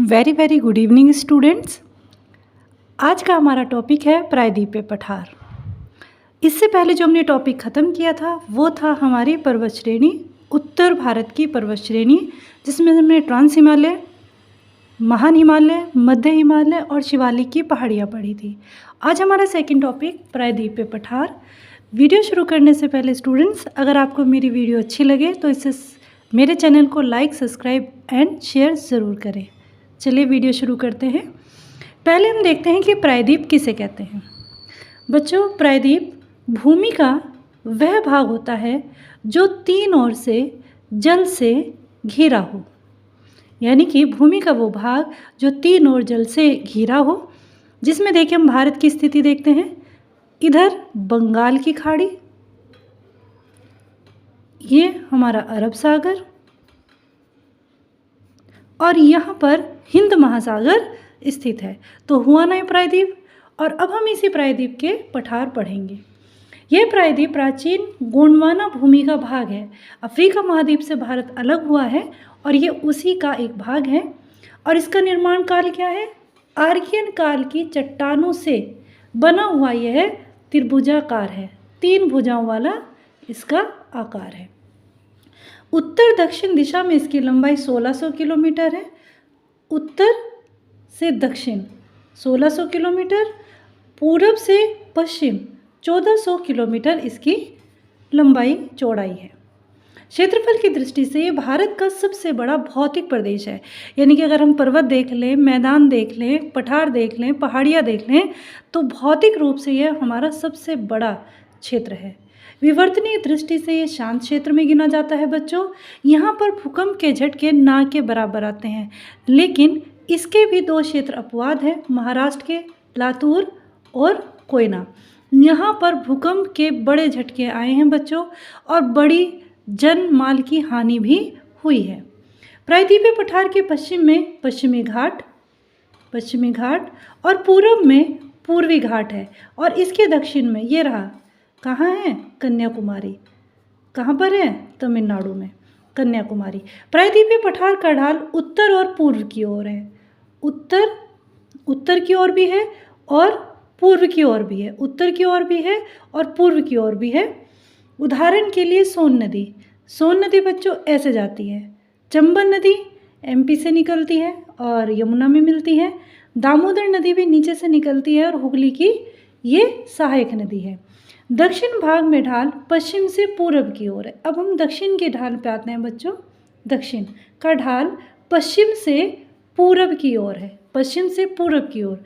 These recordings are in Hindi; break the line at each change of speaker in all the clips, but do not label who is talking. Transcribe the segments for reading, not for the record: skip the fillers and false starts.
Very very good evening students. आज का हमारा टॉपिक है प्रायद्वीपीय पठार। इससे पहले जो हमने टॉपिक ख़त्म किया था वो था हमारी पर्वत श्रेणी, उत्तर भारत की पर्वत श्रेणी, जिसमें हमने ट्रांस हिमालय, महान हिमालय, मध्य हिमालय और शिवालिक की पहाड़ियाँ पढ़ी थी। आज हमारा सेकंड टॉपिक प्रायद्वीपीय पठार। वीडियो शुरू करने से पहले स्टूडेंट्स, अगर आपको मेरी वीडियो अच्छी लगे तो इससे मेरे चैनल को लाइक, सब्सक्राइब एंड शेयर ज़रूर करें। चलिए वीडियो शुरू करते हैं। पहले हम देखते हैं कि प्रायद्वीप किसे कहते हैं। बच्चों, प्रायद्वीप भूमि का वह भाग होता है जो तीन ओर से जल से घिरा हो, यानी कि भूमि का वो भाग जो तीन ओर जल से घिरा हो, जिसमें देखिए हम भारत की स्थिति देखते हैं। इधर बंगाल की खाड़ी, ये हमारा अरब सागर और यहाँ पर हिंद महासागर स्थित है। तो हुआ ना ये प्रायद्वीप। और अब हम इसी प्रायद्वीप के पठार पढ़ेंगे। यह प्रायद्वीप प्राचीन गोंडवाना भूमि का भाग है। अफ्रीका महाद्वीप से भारत अलग हुआ है और ये उसी का एक भाग है। और इसका निर्माण काल क्या है? आर्कियन काल की चट्टानों से बना हुआ यह त्रिभुजाकार है। तीन भुजाओं वाला इसका आकार है। उत्तर दक्षिण दिशा में इसकी लंबाई 1600 किलोमीटर है। उत्तर से दक्षिण 1600 किलोमीटर, पूरब से पश्चिम 1400 किलोमीटर इसकी लंबाई चौड़ाई है। क्षेत्रफल की दृष्टि से ये भारत का सबसे बड़ा भौतिक प्रदेश है। यानी कि अगर हम पर्वत देख लें, मैदान देख लें, पठार देख लें, पहाड़ियाँ देख लें, तो भौतिक रूप से यह हमारा सबसे बड़ा क्षेत्र है। विवर्तनीय दृष्टि से ये शांत क्षेत्र में गिना जाता है। बच्चों, यहाँ पर भूकंप के झटके ना के बराबर आते हैं, लेकिन इसके भी दो क्षेत्र अपवाद हैं, महाराष्ट्र के लातूर और कोयना। यहाँ पर भूकंप के बड़े झटके आए हैं बच्चों, और बड़ी जन माल की हानि भी हुई है। प्रायद्वीपीय पठार के पश्चिम में पश्चिमी घाट और पूर्व में पूर्वी घाट है। और इसके दक्षिण में ये रहा, कहाँ है? कन्याकुमारी। कहाँ पर है? तमिलनाडु में कन्याकुमारी। प्रायद्वीपीय पठार का ढाल उत्तर और पूर्व की ओर है। उत्तर की ओर भी है और पूर्व की ओर भी है। उत्तर की ओर भी है और पूर्व की ओर भी है। उदाहरण के लिए सोन नदी बच्चों ऐसे जाती है। चंबल नदी एमपी से निकलती है और यमुना में मिलती है। दामोदर नदी भी नीचे से निकलती है और हुगली की ये सहायक नदी है। दक्षिण भाग में ढाल पश्चिम से पूर्व की ओर है। अब हम दक्षिण के ढाल पे आते हैं बच्चों। दक्षिण का ढाल पश्चिम से पूर्व की ओर है। पश्चिम से पूर्व की ओर,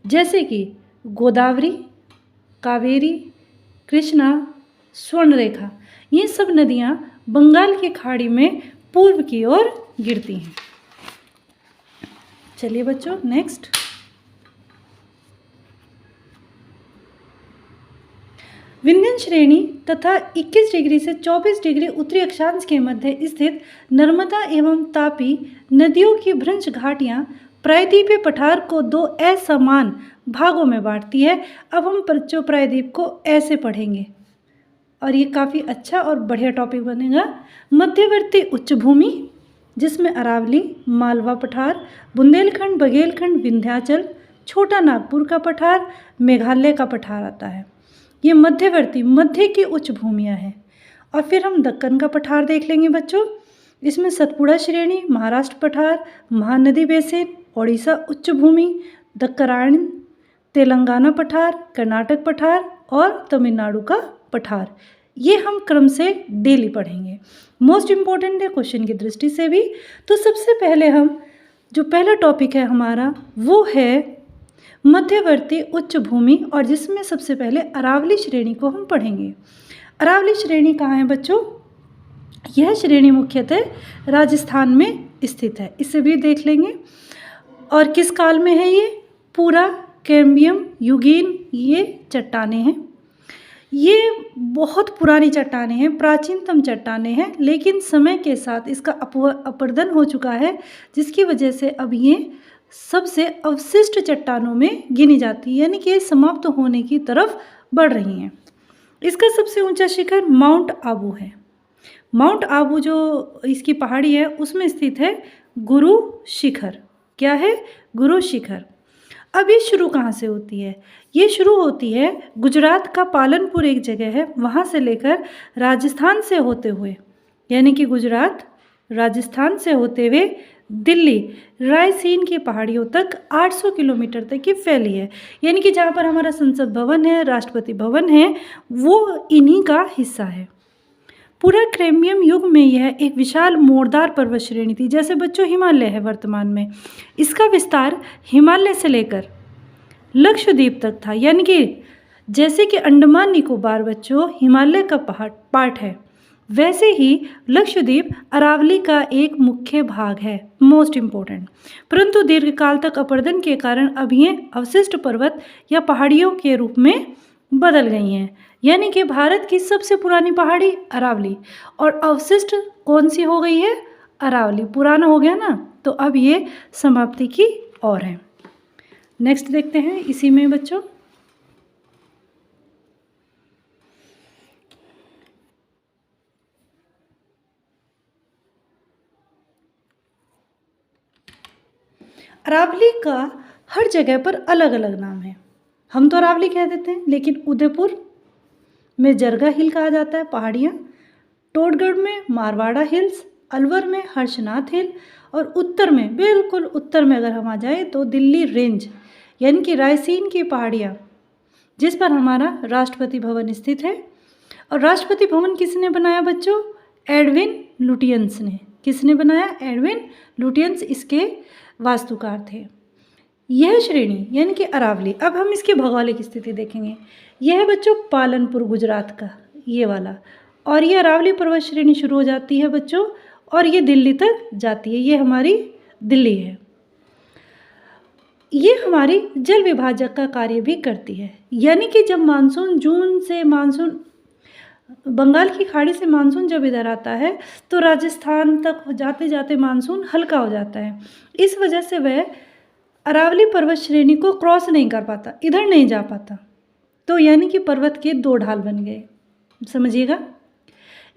जैसे कि गोदावरी, कावेरी, कृष्णा, स्वर्णरेखा, ये सब नदियाँ बंगाल की खाड़ी में पूर्व की ओर गिरती हैं। चलिए बच्चों, नेक्स्ट। विंध्य श्रेणी तथा 21 डिग्री से 24 डिग्री उत्तरी अक्षांश के मध्य स्थित नर्मदा एवं तापी नदियों की भ्रंश घाटियाँ प्रायद्वीपीय पठार को दो असमान भागों में बांटती है। अब हम बच्चों प्रायद्वीप को ऐसे पढ़ेंगे और ये काफ़ी अच्छा और बढ़िया टॉपिक बनेगा। मध्यवर्ती उच्च भूमि, जिसमें अरावली, मालवा पठार, बुंदेलखंड, बघेलखंड, विंध्याचल, छोटा नागपुर का पठार, मेघालय का पठार आता है। ये मध्य की उच्च भूमियाँ हैं। और फिर हम दक्कन का पठार देख लेंगे बच्चों। इसमें सतपुड़ा श्रेणी, महाराष्ट्र पठार, महानदी बेसिन, ओडिशा उच्च भूमि, दक्करायण, तेलंगाना पठार, कर्नाटक पठार और तमिलनाडु का पठार। ये हम क्रम से डेली पढ़ेंगे। मोस्ट इम्पॉर्टेंट है क्वेश्चन की दृष्टि से भी। तो सबसे पहले हम जो पहला टॉपिक है हमारा वो है मध्यवर्ती उच्च भूमि, और जिसमें सबसे पहले अरावली श्रेणी को हम पढ़ेंगे। अरावली श्रेणी कहाँ है बच्चों? यह श्रेणी मुख्यतः राजस्थान में स्थित है। इसे भी देख लेंगे। और किस काल में है ये? पूरा कैम्बियम युगीन ये चट्टानें हैं। ये बहुत पुरानी चट्टानें हैं, प्राचीनतम चट्टानें हैं, लेकिन समय के साथ इसका अपरदन हो चुका है, जिसकी वजह से अब ये सबसे अवशिष्ट चट्टानों में गिनी जाती है, यानी कि समाप्त होने की तरफ बढ़ रही हैं। इसका सबसे ऊंचा शिखर माउंट आबू है। माउंट आबू जो इसकी पहाड़ी है उसमें स्थित है गुरु शिखर। क्या है? गुरु शिखर। अब ये शुरू कहाँ से होती है? ये शुरू होती है गुजरात का पालनपुर एक जगह है, वहाँ से लेकर राजस्थान से होते हुए, यानी कि गुजरात राजस्थान से होते हुए दिल्ली रायसीन की पहाड़ियों तक 800 किलोमीटर तक की फैली है। यानी कि जहाँ पर हमारा संसद भवन है, राष्ट्रपति भवन है, वो इन्हीं का हिस्सा है। पूरा क्रेमियम युग में यह एक विशाल मोड़दार पर्वत श्रेणी थी, जैसे बच्चों हिमालय है वर्तमान में। इसका विस्तार हिमालय से लेकर लक्षद्वीप तक था, यानी कि जैसे कि अंडमान निकोबार बच्चों हिमालय का पार्ट है, वैसे ही लक्षद्वीप अरावली का एक मुख्य भाग है, मोस्ट इम्पोर्टेंट। परंतु दीर्घकाल तक अपरदन के कारण अब ये अवशिष्ट पर्वत या पहाड़ियों के रूप में बदल गई हैं। यानी कि भारत की सबसे पुरानी पहाड़ी अरावली और अवशिष्ट कौन सी हो गई है? अरावली। पुराना हो गया ना, तो अब ये समाप्ति की ओर है। नेक्स्ट देखते हैं इसी में बच्चों, अरावली का हर जगह पर अलग अलग नाम है। हम तो अरावली कह देते हैं, लेकिन उदयपुर में जरगा हिल कहा जाता है, पहाड़ियाँ। टोडगढ़ में मारवाड़ा हिल्स, अलवर में हर्षनाथ हिल, और उत्तर में, बिल्कुल उत्तर में अगर हम आ जाए तो दिल्ली रेंज, यानी कि रायसीन की पहाड़ियाँ, जिस पर हमारा राष्ट्रपति भवन स्थित है। और राष्ट्रपति भवन किसने बनाया बच्चों? एडविन लुटियंस ने। किसने बनाया? एडविन लुटियंस इसके वास्तुकार थे। यह श्रेणी यानी कि अरावली, अब हम इसकी भौगोलिक स्थिति देखेंगे। यह है बच्चों पालनपुर गुजरात का, ये वाला, और ये अरावली पर्वत श्रेणी शुरू हो जाती है बच्चों, और ये दिल्ली तक जाती है। ये हमारी दिल्ली है। ये हमारी जल विभाजक का कार्य भी करती है, यानी कि जब मानसून, जून से मानसून, बंगाल की खाड़ी से मानसून जब इधर आता है तो राजस्थान तक जाते जाते मानसून हल्का हो जाता है। इस वजह से वह अरावली पर्वत श्रेणी को क्रॉस नहीं कर पाता, इधर नहीं जा पाता। तो यानी कि पर्वत के दो ढाल बन गए, समझिएगा।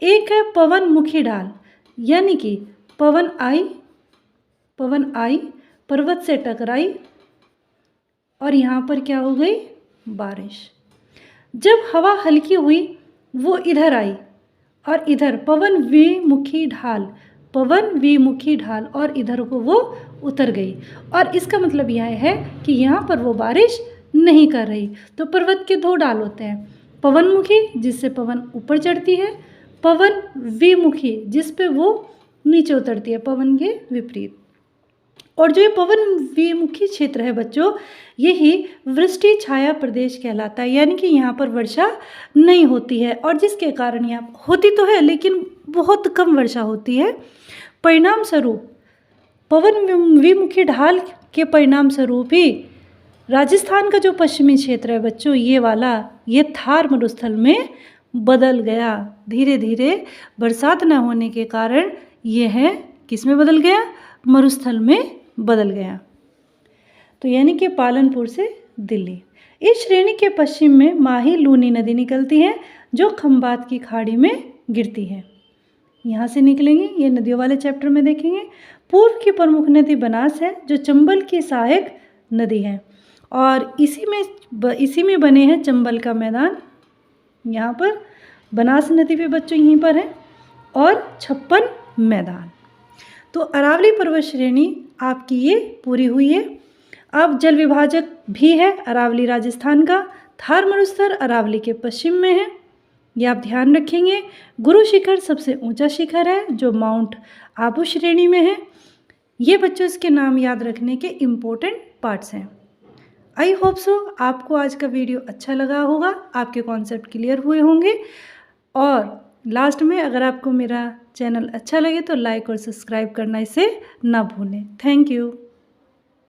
एक है पवन मुखी ढाल, यानी कि पवन आई पर्वत से टकराई और यहाँ पर क्या हो गई? बारिश। जब हवा हल्की हुई वो इधर आई, और इधर पवन विमुखी ढाल और इधर को वो उतर गई। और इसका मतलब यह है कि यहाँ पर वो बारिश नहीं कर रही। तो पर्वत के दो ढाल होते हैं, पवनमुखी जिससे पवन ऊपर चढ़ती है, पवन विमुखी जिस पे वो नीचे उतरती है, पवन के विपरीत। और जो ये पवन विमुखी क्षेत्र है बच्चों, यही वृष्टि छाया प्रदेश कहलाता है, यानी कि यहाँ पर वर्षा नहीं होती है, और जिसके कारण यहाँ होती तो है लेकिन बहुत कम वर्षा होती है। परिणाम स्वरूप पवन विमुखी ढाल के परिणाम स्वरूप ही राजस्थान का जो पश्चिमी क्षेत्र है बच्चों, ये वाला, ये थार मरुस्थल में बदल गया। धीरे धीरे बरसात न होने के कारण यह किस में बदल गया? मरुस्थल में बदल गया। तो यानी कि पालनपुर से दिल्ली। इस श्रेणी के पश्चिम में माही लूनी नदी निकलती है, जो खंबात की खाड़ी में गिरती है। यहाँ से निकलेंगे, ये नदियों वाले चैप्टर में देखेंगे। पूर्व की प्रमुख नदी बनास है, जो चंबल की सहायक नदी है, और इसी में बने हैं चंबल का मैदान। यहाँ पर बनास नदी पे बच्चों यहीं पर है, और 56 मैदान। तो अरावली पर्वत श्रेणी आपकी ये पूरी हुई है। अब जल विभाजक भी है अरावली राजस्थान का, थार मरुस्थल अरावली के पश्चिम में है, ये आप ध्यान रखेंगे। गुरु शिखर सबसे ऊंचा शिखर है, जो माउंट आबू श्रेणी में है। ये बच्चों इसके नाम याद रखने के इम्पोर्टेंट पार्ट्स हैं। आई होप सो आपको आज का वीडियो अच्छा लगा होगा, आपके कॉन्सेप्ट क्लियर हुए होंगे। और लास्ट में अगर आपको मेरा चैनल अच्छा लगे तो लाइक और सब्सक्राइब करना इसे ना भूलें। Thank you.